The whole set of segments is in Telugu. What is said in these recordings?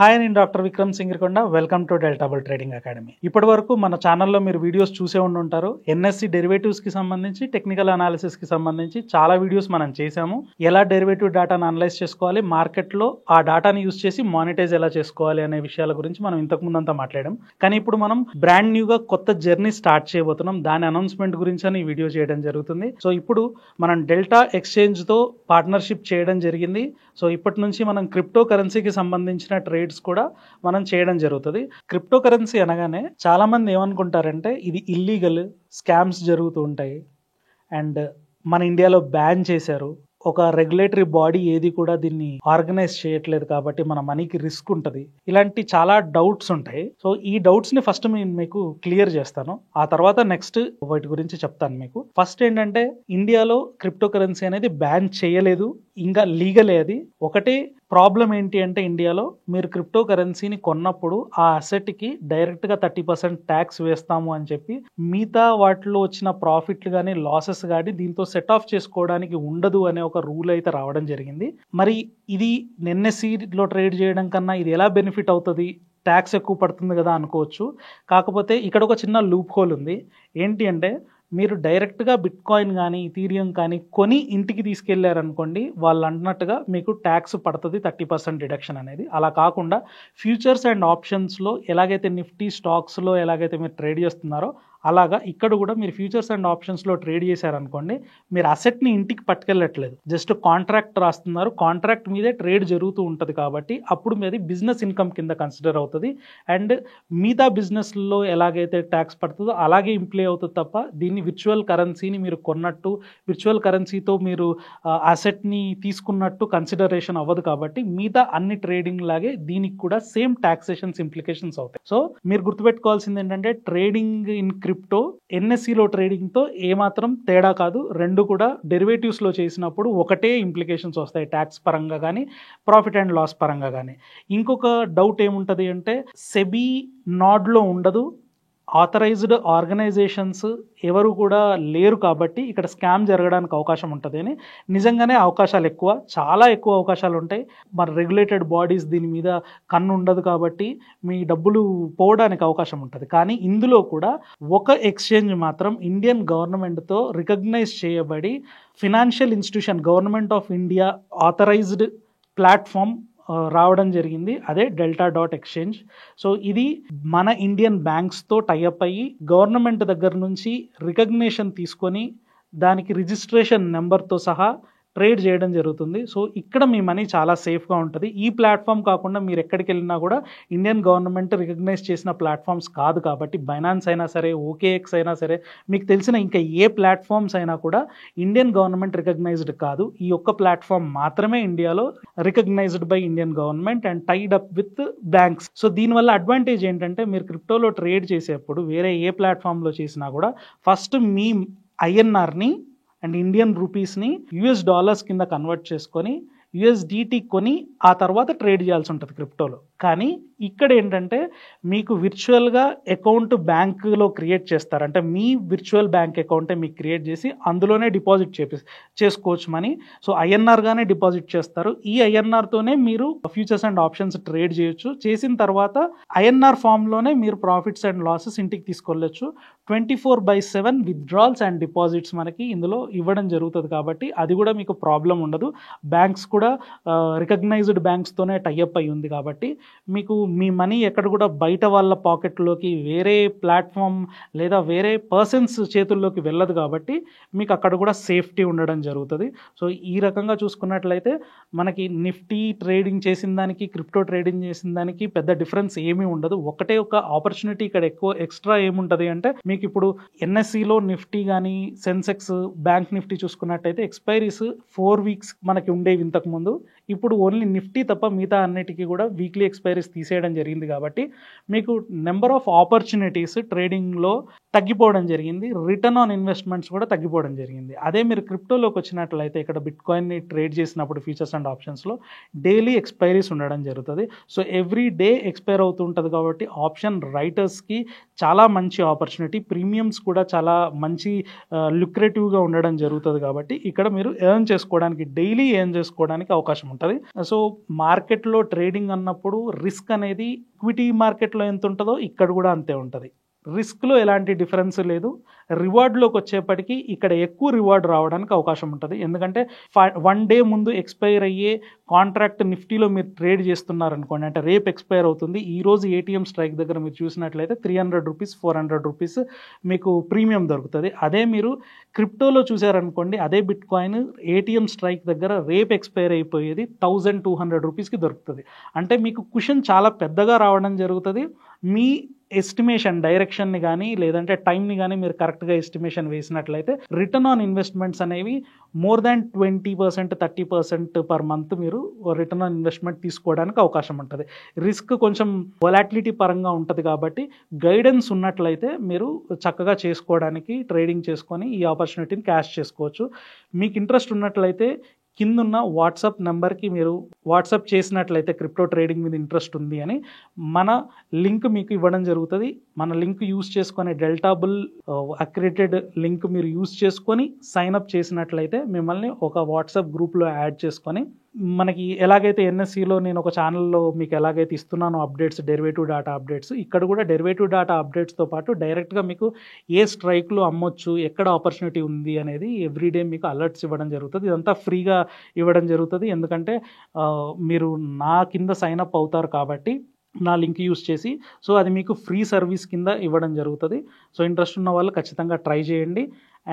హాయ్, నేను doctor Vikram Singirikonda. Welcome to delta bull trading academy. ఇప్పటి వరకు మన ఛానల్లో మీరు వీడియోస్ చూసే ఉంటారు. ఎన్ఎస్సి డెరివేటివ్స్కి సంబంధించి, టెక్నికల్ అనాలిసిస్కి సంబంధించి చాలా వీడియోస్ మనం చేసాము. ఎలా డెరివేటివ్ డేటాను అనలైజ్ చేసుకోవాలి, మార్కెట్లో ఆ డేటాని యూస్ చేసి మానిటైజ్ ఎలా చేసుకోవాలి అనే విషయాల గురించి మనం ఇంతకు ముందంతా మాట్లాడాం. కానీ ఇప్పుడు మనం బ్రాండ్ న్యూగా కొత్త జర్నీ స్టార్ట్ చేయబోతున్నాం. దాని అనౌన్స్మెంట్ గురించి అని ఈ వీడియో చేయడం జరుగుతుంది. సో ఇప్పుడు మనం డెల్టా ఎక్స్చేంజ్తో పార్ట్నర్షిప్ చేయడం జరిగింది. సో ఇప్పటి నుంచి మనం క్రిప్టో కరెన్సీకి సంబంధించిన ట్రేడ్స్ కూడా మనం చేయడం జరుగుతుంది. క్రిప్టో కరెన్సీ అనగానే చాలా మంది ఏమనుకుంటారంటే ఇది ఇల్లీగల్, స్కామ్స్ జరుగుతూ ఉంటాయి అండ్ మన ఇండియాలో బ్యాన్ చేశారు, ఒక రెగ్యులేటరీ బాడీ ఏది కూడా దీన్ని ఆర్గనైజ్ చేయట్లేదు కాబట్టి మన మనీకి రిస్క్ ఉంటుంది, ఇలాంటి చాలా డౌట్స్ ఉంటాయి. సో ఈ డౌట్స్ ని ఫస్ట్ నేను మీకు క్లియర్ చేస్తాను, ఆ తర్వాత నెక్స్ట్ వాటి గురించి చెప్తాను మీకు. ఫస్ట్ ఏంటంటే, ఇండియాలో క్రిప్టో కరెన్సీ అనేది బ్యాన్ చేయలేదు, ఇంకా లీగలే. అది ఒకటే ప్రాబ్లం ఏంటి అంటే, ఇండియాలో మీరు క్రిప్టో కరెన్సీని కొన్నప్పుడు ఆ అసెట్కి డైరెక్ట్గా 30% ట్యాక్స్ వేస్తాము అని చెప్పి మిగతా వాటిలో వచ్చిన ప్రాఫిట్లు కానీ లాసెస్ కానీ దీంతో సెట్ ఆఫ్ చేసుకోవడానికి ఉండదు అనే ఒక రూల్ అయితే రావడం జరిగింది. మరి ఇది ఎన్ఎస్సిలో ట్రేడ్ చేయడం కన్నా ఇది ఎలా బెనిఫిట్ అవుతుంది, ట్యాక్స్ ఎక్కువ పడుతుంది కదా అనుకోవచ్చు. కాకపోతే ఇక్కడ ఒక చిన్న లూప్ హోల్ ఉంది. ఏంటి అంటే, మీరు డైరెక్ట్గా బిట్కాయిన్ కానీ ఇథీరియం కానీ కొని ఇంటికి తీసుకెళ్లారనుకోండి, వాళ్ళు అన్నట్టుగా మీకు ట్యాక్స్ పడుతుంది 30% డిడక్షన్ అనేది. అలా కాకుండా ఫ్యూచర్స్ అండ్ ఆప్షన్స్లో ఎలాగైతే నిఫ్టీ స్టాక్స్లో ఎలాగైతే మీరు ట్రేడ్ చేస్తున్నారో అలాగా ఇక్కడ కూడా మీరు ఫ్యూచర్స్ అండ్ ఆప్షన్స్లో ట్రేడ్ చేశారనుకోండి, మీరు అసెట్ని ఇంటికి పట్టుకెళ్ళట్లేదు, జస్ట్ కాంట్రాక్ట్ రాస్తున్నారు, కాంట్రాక్ట్ మీదే ట్రేడ్ జరుగుతూ ఉంటుంది. కాబట్టి అప్పుడు మీది బిజినెస్ ఇన్కమ్ కింద కన్సిడర్ అవుతుంది అండ్ మిగతా బిజినెస్లో ఎలాగైతే ట్యాక్స్ పడుతుందో అలాగే ఇంప్లే అవుతుంది తప్ప దీన్ని విర్చువల్ కరెన్సీని మీరు కొన్నట్టు, విర్చువల్ కరెన్సీతో మీరు అసెట్ని తీసుకున్నట్టు కన్సిడరేషన్ అవ్వదు. కాబట్టి మిగతా అన్ని ట్రేడింగ్ లాగే దీనికి కూడా సేమ్ టాక్సేషన్స్ ఇంప్లికేషన్స్ అవుతాయి. సో మీరు గుర్తుపెట్టుకోవాల్సింది ఏంటంటే, ట్రేడింగ్ ఇన్ క్రిప్టో ఎన్ఎస్సిలో ట్రేడింగ్తో ఏమాత్రం తేడా కాదు. రెండు కూడా డెరివేటివ్స్లో చేసినప్పుడు ఒకటే ఇంప్లికేషన్స్ వస్తాయి, ట్యాక్స్ పరంగా కానీ ప్రాఫిట్ అండ్ లాస్ పరంగా కానీ. ఇంకొక డౌట్ ఏముంటుంది అంటే, సెబీ నాడ్లో ఉండదు, ఆథరైజ్డ్ ఆర్గనైజేషన్స్ ఎవరు కూడా లేరు కాబట్టి ఇక్కడ స్కామ్ జరగడానికి అవకాశం ఉంటుంది అని. నిజంగానే అవకాశాలు ఎక్కువ, చాలా ఎక్కువ అవకాశాలు ఉంటాయి. మరి రెగ్యులేటెడ్ బాడీస్ దీని మీద కన్ను ఉండదు కాబట్టి మీ డబ్బులు పోవడానికి అవకాశం ఉంటుంది. కానీ ఇందులో కూడా ఒక ఎక్స్చేంజ్ మాత్రం ఇండియన్ గవర్నమెంట్తో రికగ్నైజ్ చేయబడి financial institution, government of India authorised platform రావడం జరిగింది, అదే డెల్టా డాట్ ఎక్స్చేంజ్. సో ఇది మన ఇండియన్ బ్యాంక్స్తో టైఅప్ అయ్యి గవర్నమెంట్ దగ్గర నుంచి రికగ్నిషన్ తీసుకొని దానికి రిజిస్ట్రేషన్ నెంబర్తో సహా ట్రేడ్ చేయడం జరుగుతుంది. సో ఇక్కడ మీ మనీ చాలా సేఫ్గా ఉంటుంది. ఈ ప్లాట్ఫామ్ కాకుండా మీరు ఎక్కడికి వెళ్ళినా కూడా ఇండియన్ గవర్నమెంట్ రికగ్నైజ్ చేసిన ప్లాట్ఫామ్స్ కాదు కాబట్టి, బైనాన్స్ అయినా సరే, ఓకేఎక్స్ అయినా సరే, మీకు తెలిసిన ఇంకా ఏ ప్లాట్ఫామ్స్ అయినా కూడా ఇండియన్ గవర్నమెంట్ రికగ్నైజ్డ్ కాదు. ఈ ఒక్క ప్లాట్ఫామ్ మాత్రమే ఇండియాలో recognised by Indian government and tied up with banks. So దీనివల్ల అడ్వాంటేజ్ ఏంటంటే, మీరు క్రిప్టోలో ట్రేడ్ చేసేప్పుడు వేరే ఏ ప్లాట్ఫామ్లో చేసినా కూడా ఫస్ట్ మీ ఐఎన్ఆర్ని అండ్ ఇండియన్ రూపీస్ని యూఎస్ డాలర్స్ కింద కన్వర్ట్ చేసుకొని యూఎస్డిటీ కొని ఆ తర్వాత ట్రేడ్ చేయాల్సి ఉంటుంది క్రిప్టోలో. కానీ ఇక్కడ ఏంటంటే, మీకు విర్చువల్గా అకౌంట్ బ్యాంకులో క్రియేట్ చేస్తారు. అంటే మీ విర్చువల్ బ్యాంక్ అకౌంటే మీకు క్రియేట్ చేసి అందులోనే డిపాజిట్ చేసుకోవచ్చు మనీ. సో ఐఎన్ఆర్గానే డిపాజిట్ చేస్తారు. ఈ ఐఎన్ఆర్తోనే మీరు ఫ్యూచర్స్ అండ్ ఆప్షన్స్ ట్రేడ్ చేయొచ్చు. చేసిన తర్వాత ఐఎన్ఆర్ ఫామ్లోనే మీరు ప్రాఫిట్స్ అండ్ లాసెస్ ఇంటికి తీసుకెళ్ళొచ్చు. 24/7 విత్డ్రాల్స్ అండ్ డిపాజిట్స్ మనకి ఇందులో ఇవ్వడం జరుగుతుంది కాబట్టి అది కూడా మీకు ప్రాబ్లం ఉండదు. బ్యాంక్స్ కూడా రికగ్నైజ్డ్ బ్యాంక్స్తోనే టైఅప్ అయి ఉంది కాబట్టి మీకు మీ మనీ ఎక్కడ కూడా బయట వాళ్ళ పాకెట్లోకి, వేరే ప్లాట్ఫామ్ లేదా వేరే పర్సన్స్ చేతుల్లోకి వెళ్ళదు కాబట్టి మీకు అక్కడ కూడా సేఫ్టీ ఉండడం జరుగుతుంది. సో ఈ రకంగా చూసుకున్నట్లయితే మనకి నిఫ్టీ ట్రేడింగ్ చేసిన దానికి, క్రిప్టో ట్రేడింగ్ చేసిన దానికి పెద్ద డిఫరెన్స్ ఏమీ ఉండదు. ఒకటే ఒక ఆపర్చునిటీ ఇక్కడ ఎక్కువ ఎక్స్ట్రా ఏముంటుంది అంటే, మీకు ఇప్పుడు ఎన్ఎస్సిలో నిఫ్టీ కానీ సెన్సెక్స్, బ్యాంక్ నిఫ్టీ చూసుకున్నట్టయితే ఎక్స్పైరీస్ 4 వీక్స్ మనకి ఉండేవి ఇంతకుముందు. ఇప్పుడు ఓన్లీ నిఫ్టీ తప్ప మిగతా అన్నిటికీ కూడా వీక్లీ ఎక్స్పైరీస్ తీసేయడం జరిగింది కాబట్టి మీకు నెంబర్ ఆఫ్ ఆపర్చునిటీస్ ట్రేడింగ్లో తగ్గిపోవడం జరిగింది. రిటర్న్ ఆన్ ఇన్వెస్ట్మెంట్స్ కూడా తగ్గిపోవడం జరిగింది. అదే మీరు క్రిప్టోలోకి వచ్చినట్లయితే ఇక్కడ బిట్కాయిన్ని ట్రేడ్ చేసినప్పుడు ఫ్యూచర్స్ అండ్ ఆప్షన్స్లో డైలీ ఎక్స్పైరీస్ ఉండడం జరుగుతుంది. సో ఎవ్రీ డే ఎక్స్పైర్ అవుతూ ఉంటుంది కాబట్టి ఆప్షన్ రైటర్స్కి చాలా మంచి ఆపర్చునిటీ. ప్రీమియమ్స్ కూడా చాలా మంచి లుక్రేటివ్గా ఉండడం జరుగుతుంది కాబట్టి ఇక్కడ మీరు ఎర్న్ చేసుకోవడానికి, డైలీ ఎర్న్ చేసుకోవడానికి అవకాశం ఉంటుంది. సో మార్కెట్లో ట్రేడింగ్ అన్నప్పుడు రిస్క్ అనేది ఈక్విటీ మార్కెట్లో ఎంత ఉంటుందో ఇక్కడ కూడా అంతే ఉంటుంది. రిస్క్లో ఎలాంటి డిఫరెన్స్ లేదు. రివార్డ్లోకి వచ్చేప్పటికీ ఇక్కడ ఎక్కువ రివార్డ్ రావడానికి అవకాశం ఉంటుంది. ఎందుకంటే 1 డే ముందు ఎక్స్పైర్ అయ్యే కాంట్రాక్ట్ నిఫ్టీలో మీరు ట్రేడ్ చేస్తున్నారనుకోండి, అంటే రేపు ఎక్స్పైర్ అవుతుంది. ఈరోజు ఏటీఎం స్ట్రైక్ దగ్గర మీరు చూసినట్లయితే 300 రూపీస్ 400 రూపీస్ మీకు ప్రీమియం దొరుకుతుంది. అదే మీరు క్రిప్టోలో చూసారనుకోండి, అదే బిట్ కాయిన్ ఏటీఎం స్ట్రైక్ దగ్గర రేపు ఎక్స్పైర్ అయిపోయేది 1200 రూపీస్కి దొరుకుతుంది. అంటే మీకు కుషన్ చాలా పెద్దగా రావడం జరుగుతుంది. మీ ఎస్టిమేషన్ డైరెక్షన్ని కానీ లేదంటే టైంని కానీ మీరు కరెక్ట్గా ఎస్టిమేషన్ వేసినట్లయితే రిటర్న్ ఆన్ ఇన్వెస్ట్మెంట్స్ అనేవి మోర్ దాన్ 20% 30% పర్ మంత్ మీరు రిటర్న్ ఆన్ ఇన్వెస్ట్మెంట్ తీసుకోవడానికి అవకాశం ఉంటుంది. రిస్క్ కొంచెం వొలాటిలిటీ పరంగా ఉంటుంది కాబట్టి గైడెన్స్ ఉన్నట్లయితే మీరు చక్కగా చేసుకోవడానికి ట్రేడింగ్ చేసుకొని ఈ ఆపర్చునిటీని క్యాష్ చేసుకోవచ్చు. మీకు ఇంట్రెస్ట్ ఉన్నట్లయితే కిందున్న వాట్సాప్ నెంబర్కి మీరు వాట్సాప్ చేసినట్లయితే క్రిప్టో ట్రేడింగ్ మీద ఇంట్రెస్ట్ ఉంది అని మన లింక్ మీకు ఇవ్వడం జరుగుతుంది. మన లింక్ యూస్ చేసుకొని డెల్టాబుల్ అక్రిడేటెడ్ లింక్ మీరు యూస్ చేసుకొని సైన్అప్ చేసినట్లయితే మిమ్మల్ని ఒక వాట్సాప్ గ్రూప్లో యాడ్ చేసుకొని మనకి ఎలాగైతే ఎన్ఎస్సిలో నేను ఒక ఛానల్లో మీకు ఎలాగైతే ఇస్తున్నానో అప్డేట్స్, డెరివేటివ్ డాటా అప్డేట్స్, ఇక్కడ కూడా డెరివేటివ్ డాటా అప్డేట్స్తో పాటు డైరెక్ట్గా మీకు ఏ స్ట్రైక్లో అమ్మొచ్చు, ఎక్కడ ఆపర్చునిటీ ఉంది అనేది ఎవ్రీడే మీకు అలర్ట్స్ ఇవ్వడం జరుగుతుంది. ఇదంతా ఫ్రీగా ఇవ్వడం జరుగుతుంది. ఎందుకంటే మీరు నా కింద సైన్అప్ అవుతారు కాబట్టి నా లింక్ యూస్ చేసి, సో అది మీకు ఫ్రీ సర్వీస్ కింద ఇవ్వడం జరుగుతుంది. సో ఇంట్రెస్ట్ ఉన్న వాళ్ళు ఖచ్చితంగా ట్రై చేయండి.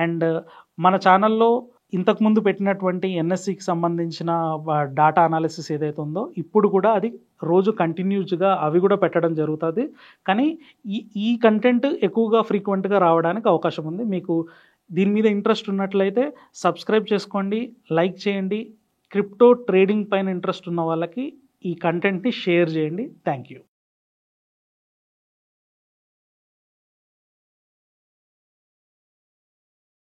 అండ్ మన ఛానల్లో ఇంతకుముందు పెట్టినటువంటి ఎన్ఎస్సికి సంబంధించిన డాటా అనాలిసిస్ ఏదైతే ఉందో ఇప్పుడు కూడా అది రోజు కంటిన్యూస్గా అవి కూడా పెట్టడం జరుగుతుంది. కానీ ఈ కంటెంట్ ఎక్కువగా ఫ్రీక్వెంట్గా రావడానికి అవకాశం ఉంది. మీకు దీని మీద ఇంట్రెస్ట్ ఉన్నట్లయితే సబ్స్క్రైబ్ చేసుకోండి, లైక్ చేయండి. క్రిప్టో ట్రేడింగ్ పైన ఇంట్రెస్ట్ ఉన్న వాళ్ళకి ఈ కంటెంట్ని షేర్ చేయండి. Thank you.